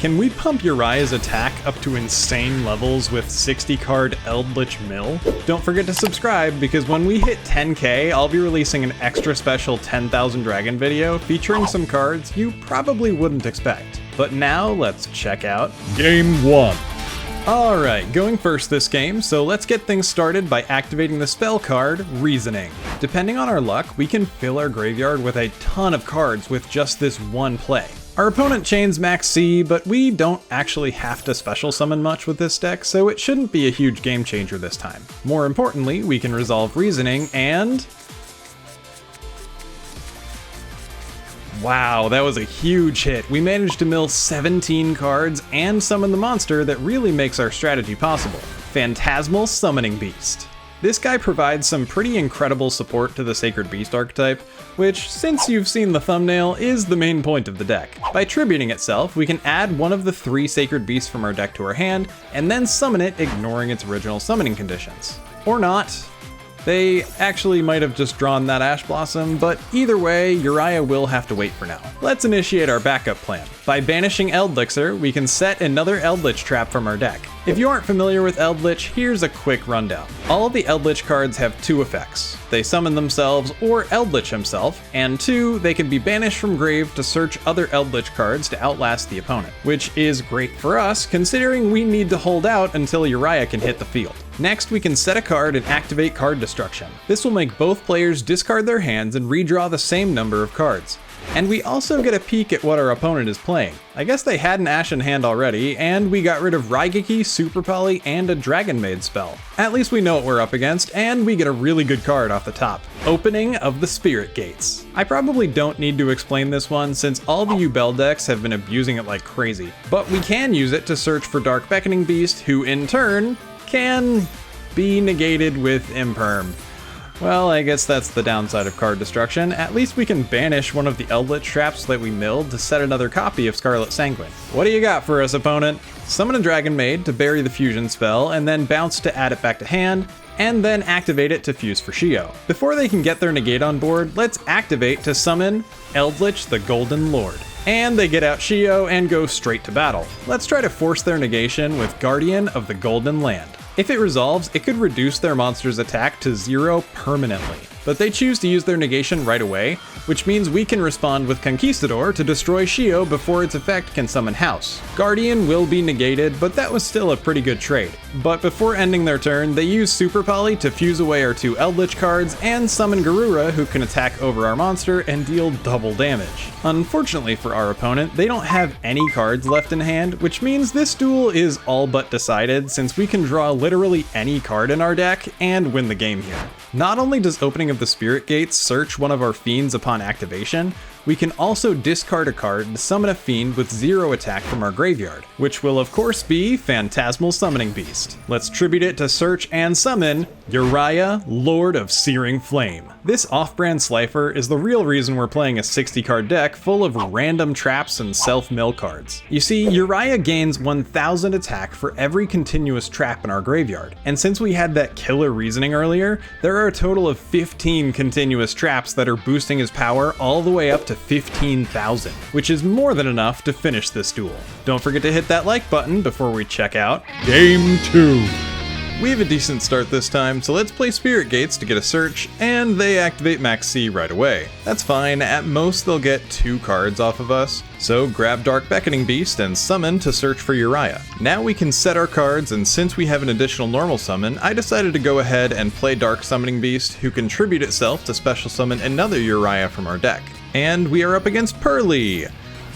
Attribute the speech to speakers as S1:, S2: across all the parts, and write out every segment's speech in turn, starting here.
S1: Can we pump Uriah's attack up to insane levels with 60 card Eldlich Mill? Don't forget to subscribe, because when we hit 10k, I'll be releasing an extra special 10,000 Dragon video featuring some cards you probably wouldn't expect. But now let's check out Game 1. Alright, going first this game, so let's get things started by activating the spell card, Reasoning. Depending on our luck, we can fill our graveyard with a ton of cards with just this one play. Our opponent chains Max C, but we don't actually have to special summon much with this deck, so it shouldn't be a huge game changer this time. More importantly, we can resolve Reasoning and... wow, that was a huge hit. We managed to mill 17 cards and summon the monster that really makes our strategy possible. Phantasmal Summoning Beast. This guy provides some pretty incredible support to the Sacred Beast archetype, which, since you've seen the thumbnail, is the main point of the deck. By tributing itself, we can add one of the 3 Sacred Beasts from our deck to our hand, and then summon it ignoring its original summoning conditions. Or not. They actually might have just drawn that Ash Blossom, but either way, Uriah will have to wait for now. Let's initiate our backup plan. By banishing Eldlich, we can set another Eldlich trap from our deck. If you aren't familiar with Eldlich, here's a quick rundown. All of the Eldlich cards have 2 effects. They summon themselves or Eldlich himself, and 2, they can be banished from grave to search other Eldlich cards to outlast the opponent, which is great for us considering we need to hold out until Uriah can hit the field. Next, we can set a card and activate card destruction. This will make both players discard their hands and redraw the same number of cards. And we also get a peek at what our opponent is playing. I guess they had an Ash in hand already, and we got rid of Raigeki, Super Poly, and a Dragon Maid spell. At least we know what we're up against, and we get a really good card off the top. Opening of the Spirit Gates. I probably don't need to explain this one since all the Yugioh decks have been abusing it like crazy. But we can use it to search for Dark Beckoning Beast, who in turn can be negated with Imperm. Well, I guess that's the downside of card destruction. At least we can banish one of the Eldlich traps that we milled to set another copy of Scarlet Sanguine. What do you got for us, opponent? Summon a Dragon Maid to bury the fusion spell, and then bounce to add it back to hand, and then activate it to fuse for Yugioh. Before they can get their negate on board, let's activate to summon Eldlich the Golden Lord. And they get out Yugioh and go straight to battle. Let's try to force their negation with Guardian of the Golden Land. If it resolves, it could reduce their monster's attack to 0 permanently. But they choose to use their negation right away, which means we can respond with Conquistador to destroy Yugioh before its effect can summon House. Guardian will be negated, but that was still a pretty good trade. But before ending their turn, they use Super Poly to fuse away our 2 Eldlich cards and summon Garura, who can attack over our monster and deal double damage. Unfortunately for our opponent, they don't have any cards left in hand, which means this duel is all but decided since we can draw literally any card in our deck and win the game here. Not only does Opening of the Spirit Gates search one of our fiends upon activation, we can also discard a card to summon a fiend with 0 attack from our graveyard, which will of course be Phantasmal Summoning Beast. Let's tribute it to search and summon Uriah, Lord of Searing Flame. This off-brand Slifer is the real reason we're playing a 60-card deck full of random traps and self-mill cards. You see, Uriah gains 1000 attack for every continuous trap in our graveyard, and since we had that killer reasoning earlier, there are a total of 15 continuous traps that are boosting his power all the way up to 15,000, which is more than enough to finish this duel. Don't forget to hit that like button before we check out Game 2. We have a decent start this time, so let's play Spirit Gates to get a search, and they activate Max C right away. That's fine, at most they'll get 2 cards off of us, so grab Dark Beckoning Beast and summon to search for Uriah. Now we can set our cards, and since we have an additional normal summon, I decided to go ahead and play Dark Summoning Beast, who can tribute itself to special summon another Uriah from our deck. And we are up against Pearly!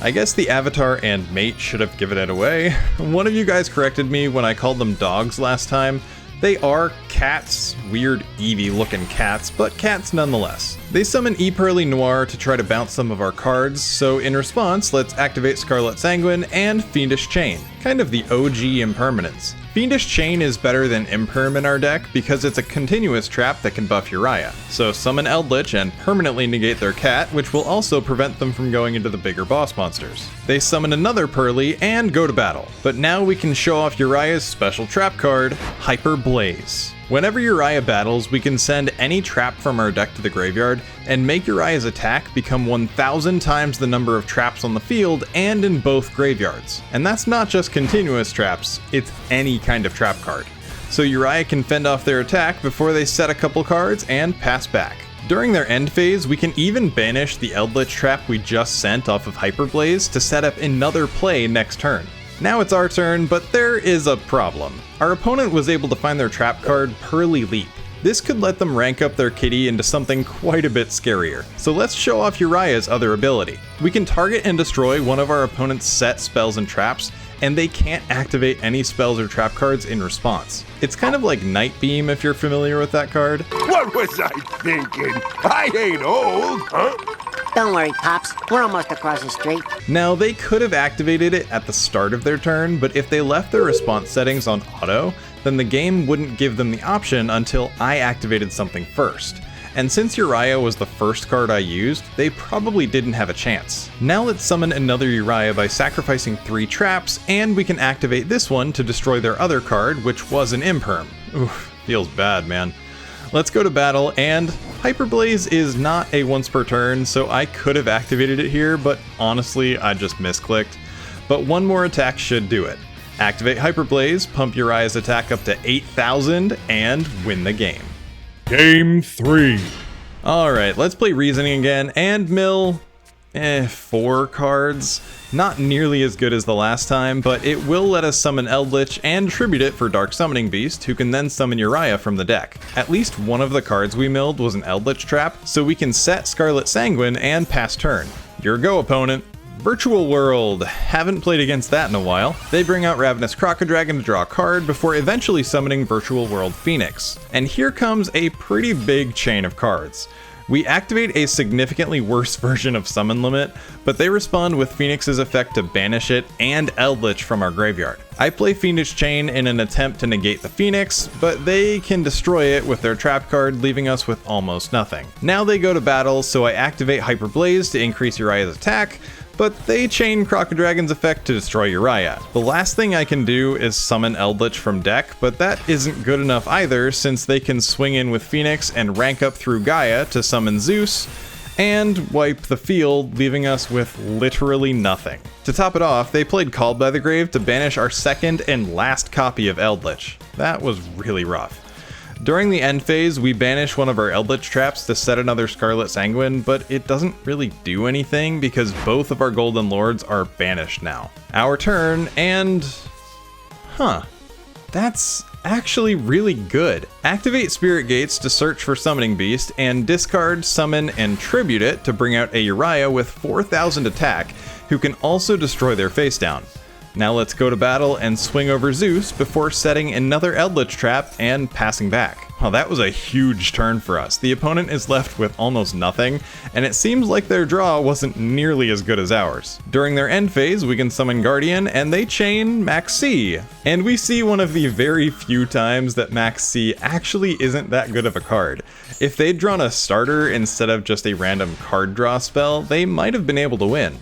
S1: I guess the avatar and mate should have given it away. One of you guys corrected me when I called them dogs last time. They are cats, weird Eevee looking cats, but cats nonetheless. They summon E-Pearly Noir to try to bounce some of our cards, so in response, let's activate Scarlet Sanguine and Fiendish Chain, kind of the OG impermanence. Fiendish Chain is better than Imperm in our deck because it's a continuous trap that can buff Uriah. So summon Eldlich and permanently negate their cat, which will also prevent them from going into the bigger boss monsters. They summon another Pearly and go to battle. But now we can show off Uriah's special trap card, Hyper Blaze. Whenever Uriah battles, we can send any trap from our deck to the graveyard and make Uriah's attack become 1,000 times the number of traps on the field and in both graveyards. And that's not just continuous traps, it's any kind of trap card. So Uriah can fend off their attack before they set a couple cards and pass back. During their end phase, we can even banish the Eldlich trap we just sent off of Hyperblaze to set up another play next turn. Now it's our turn, but there is a problem. Our opponent was able to find their trap card Pearly Leap. This could let them rank up their kitty into something quite a bit scarier. So let's show off Uriah's other ability. We can target and destroy one of our opponent's set spells and traps, and they can't activate any spells or trap cards in response. It's kind of like Night Beam if you're familiar with that card.
S2: What was I thinking? I ain't old, huh?
S3: Don't worry, Pops. We're almost across the street.
S1: Now, they could have activated it at the start of their turn, but if they left their response settings on auto, then the game wouldn't give them the option until I activated something first. And since Uriah was the first card I used, they probably didn't have a chance. Now let's summon another Uriah by sacrificing 3 traps, and we can activate this one to destroy their other card, which was an Imperm. Oof, feels bad, man. Let's go to battle, and Hyperblaze is not a once per turn, so I could have activated it here, but honestly, I just misclicked. But one more attack should do it. Activate Hyperblaze, pump Uriah's attack up to 8,000, and win the game.
S4: Game 3.
S1: Alright, let's play Reasoning again, and mill 4 cards. Not nearly as good as the last time, but it will let us summon Eldlich and tribute it for Dark Summoning Beast, who can then summon Uriah from the deck. At least one of the cards we milled was an Eldlich trap, so we can set Scarlet Sanguine and pass turn. Your go, opponent. Virtual World. Haven't played against that in a while. They bring out Ravenous Crocodile to draw a card before eventually summoning Virtual World Phoenix. And here comes a pretty big chain of cards. We activate a significantly worse version of Summon Limit, but they respond with Phoenix's effect to banish it and Eldlich from our graveyard. I play Phoenix Chain in an attempt to negate the Phoenix, but they can destroy it with their trap card, leaving us with almost nothing. Now they go to battle, so I activate Hyperblaze to increase Uriah's attack, but they chain Crocodragon's effect to destroy Uriah. The last thing I can do is summon Eldlich from deck, but that isn't good enough either, since they can swing in with Phoenix and rank up through Gaia to summon Zeus, and wipe the field, leaving us with literally nothing. To top it off, they played Called by the Grave to banish our second and last copy of Eldlich. That was really rough. During the end phase, we banish one of our Eldlich traps to set another Scarlet Sanguine, but it doesn't really do anything because both of our Golden Lords are banished now. Our turn, and... that's actually really good. Activate Spirit Gates to search for Summoning Beast, and discard, summon, and tribute it to bring out a Uriah with 4,000 attack, who can also destroy their face down. Now let's go to battle and swing over Zeus before setting another Eldlich trap and passing back. Well, that was a huge turn for us. The opponent is left with almost nothing, and it seems like their draw wasn't nearly as good as ours. During their end phase, we can summon Guardian, and they chain Max C. And we see one of the very few times that Max C actually isn't that good of a card. If they'd drawn a starter instead of just a random card draw spell, they might have been able to win.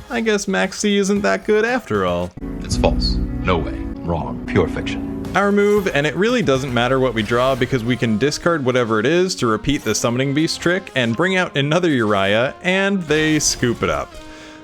S1: I guess Max C isn't that good after all.
S5: It's false. No way. Wrong. Pure fiction.
S1: Our move, and it really doesn't matter what we draw because we can discard whatever it is to repeat the Summoning Beast trick and bring out another Uriah, and they scoop it up.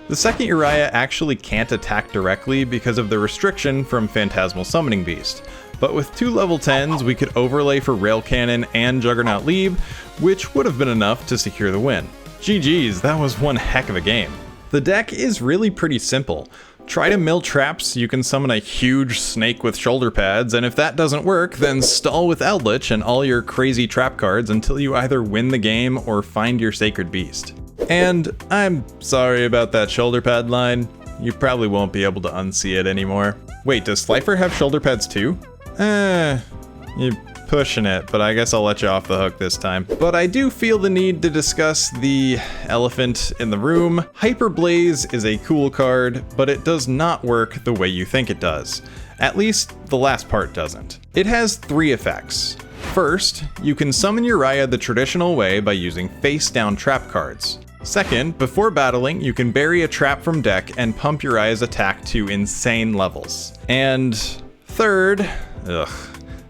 S1: The second Uriah actually can't attack directly because of the restriction from Phantasmal Summoning Beast, but with 2 level 10s we could overlay for Rail Cannon and Juggernaut Leave, which would have been enough to secure the win. GG's, that was one heck of a game. The deck is really pretty simple. Try to mill traps, you can summon a huge snake with shoulder pads, and if that doesn't work, then stall with Eldlich and all your crazy trap cards until you either win the game or find your Sacred Beast. And I'm sorry about that shoulder pad line, you probably won't be able to unsee it anymore. Wait, does Slifer have shoulder pads too? You're pushing it, but I guess I'll let you off the hook this time. But I do feel the need to discuss the elephant in the room. Hyperblaze is a cool card, but it does not work the way you think it does. At least, the last part doesn't. It has 3 effects. First, you can summon Uriah the traditional way by using face-down trap cards. Second, before battling, you can bury a trap from deck and pump Uriah's attack to insane levels. And third,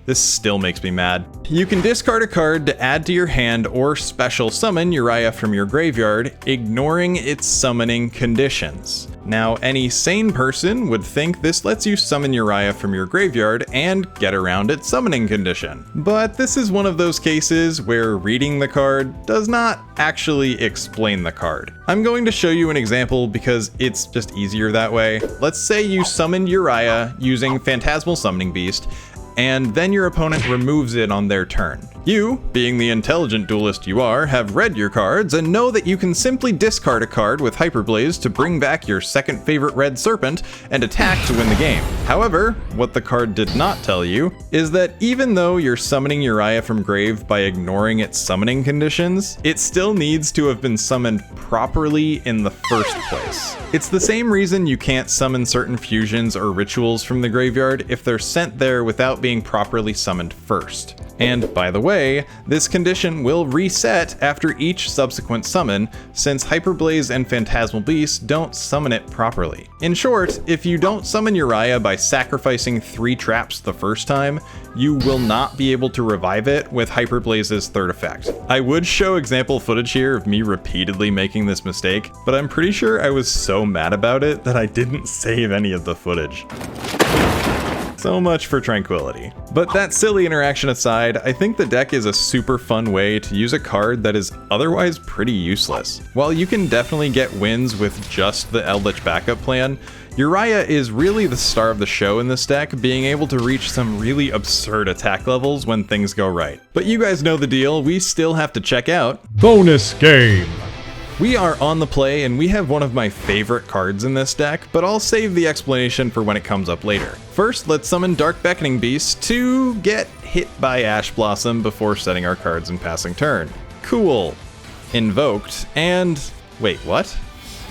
S1: This still makes me mad. You can discard a card to add to your hand or special summon Uriah from your graveyard, ignoring its summoning conditions. Now, any sane person would think this lets you summon Uriah from your graveyard and get around its summoning condition. But this is one of those cases where reading the card does not actually explain the card. I'm going to show you an example because it's just easier that way. Let's say you summoned Uriah using Phantasmal Summoning Beast, and then your opponent removes it on their turn. You, being the intelligent duelist you are, have read your cards and know that you can simply discard a card with Hyperblaze to bring back your second favorite red serpent and attack to win the game. However, what the card did not tell you is that even though you're summoning Uriah from grave by ignoring its summoning conditions, it still needs to have been summoned properly in the first place. It's the same reason you can't summon certain fusions or rituals from the graveyard if they're sent there without being properly summoned first. And by the way, this condition will reset after each subsequent summon, since Hyperblaze and Phantasmal Beast don't summon it properly. In short, if you don't summon Uriah by sacrificing 3 traps the first time, you will not be able to revive it with Hyperblaze's third effect. I would show example footage here of me repeatedly making this mistake, but I'm pretty sure I was so mad about it that I didn't save any of the footage. So much for tranquility. But that silly interaction aside, I think the deck is a super fun way to use a card that is otherwise pretty useless. While you can definitely get wins with just the Eldlich backup plan, Uriah is really the star of the show in this deck, being able to reach some really absurd attack levels when things go right. But you guys know the deal, we still have to check out
S4: Bonus game.
S1: We are on the play, and we have one of my favorite cards in this deck, but I'll save the explanation for when it comes up later. First, let's summon Dark Beckoning Beast to get hit by Ash Blossom before setting our cards in passing turn. Cool. Invoked, and wait, what?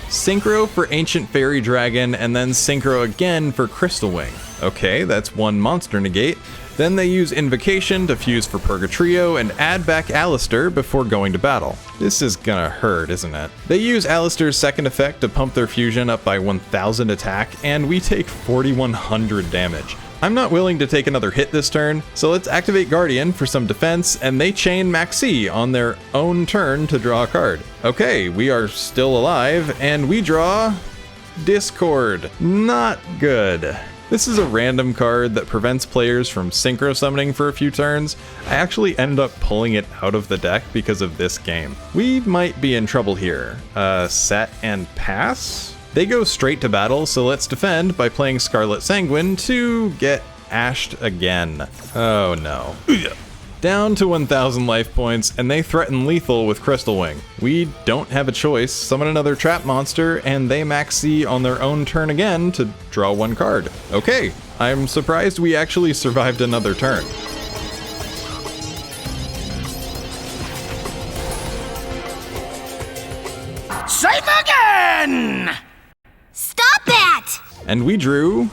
S1: Synchro for Ancient Fairy Dragon, and then Synchro again for Crystal Wing. Okay, that's one monster negate. Then they use Invocation to fuse for Purgatrio and add back Alistair before going to battle. This is gonna hurt, isn't it? They use Alistair's second effect to pump their fusion up by 1000 attack, and we take 4100 damage. I'm not willing to take another hit this turn, so let's activate Guardian for some defense, and they chain Maxi on their own turn to draw a card. Okay, we are still alive, and we draw Discord. Not good. This is a random card that prevents players from synchro summoning for a few turns. I actually ended up pulling it out of the deck because of this game. We might be in trouble here. Set and pass? They go straight to battle, so let's defend by playing Scarlet Sanguine to get ashed again. Oh no. Down to 1000 life points, and they threaten lethal with Crystal Wing. We don't have a choice, summon another trap monster, and they Maxi on their own turn again to draw one card. Okay, I'm surprised we actually survived another turn.
S2: Save again!
S6: Stop that!
S1: And we drew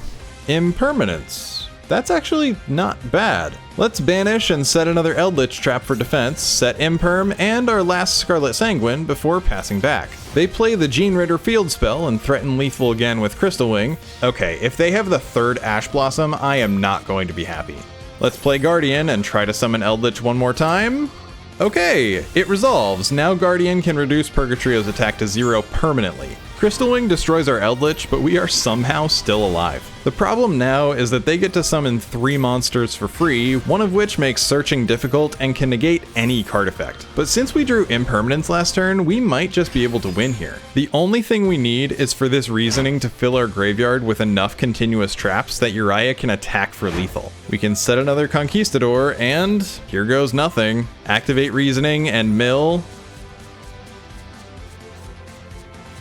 S1: Impermanence. That's actually not bad. Let's banish and set another Eldlich trap for defense, set Imperm and our last Scarlet Sanguine before passing back. They play the Gene Ritter field spell and threaten lethal again with Crystal Wing. Okay, if they have the third Ash Blossom, I am not going to be happy. Let's play Guardian and try to summon Eldlich one more time. Okay, it resolves. Now Guardian can reduce Purgatrio's attack to 0 permanently. Crystal Wing destroys our Eldlich, but we are somehow still alive. The problem now is that they get to summon 3 monsters for free, one of which makes searching difficult and can negate any card effect. But since we drew Impermanence last turn, we might just be able to win here. The only thing we need is for this reasoning to fill our graveyard with enough continuous traps that Uriah can attack for lethal. We can set another Conquistador, and here goes nothing. Activate Reasoning and mill.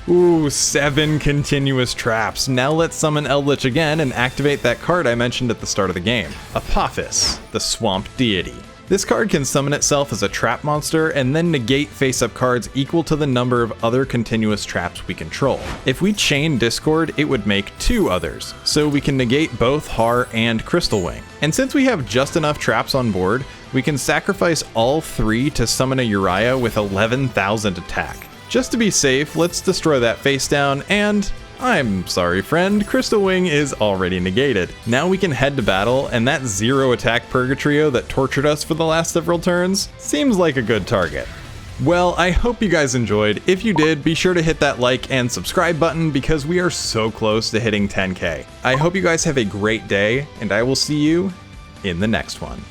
S1: Ooh, 7 continuous traps. Now let's summon Eldlich again and activate that card I mentioned at the start of the game. Apophis, the Swamp Deity. This card can summon itself as a trap monster and then negate face-up cards equal to the number of other continuous traps we control. If we chain Discord, it would make 2 others, so we can negate both Har and Crystal Wing. And since we have just enough traps on board, we can sacrifice all 3 to summon a Uriah with 11,000 attack. Just to be safe, let's destroy that face down, and I'm sorry friend, Crystal Wing is already negated. Now we can head to battle, and that 0 attack Purgatrio that tortured us for the last several turns seems like a good target. Well, I hope you guys enjoyed. If you did, be sure to hit that like and subscribe button because we are so close to hitting 10K. I hope you guys have a great day, and I will see you in the next one.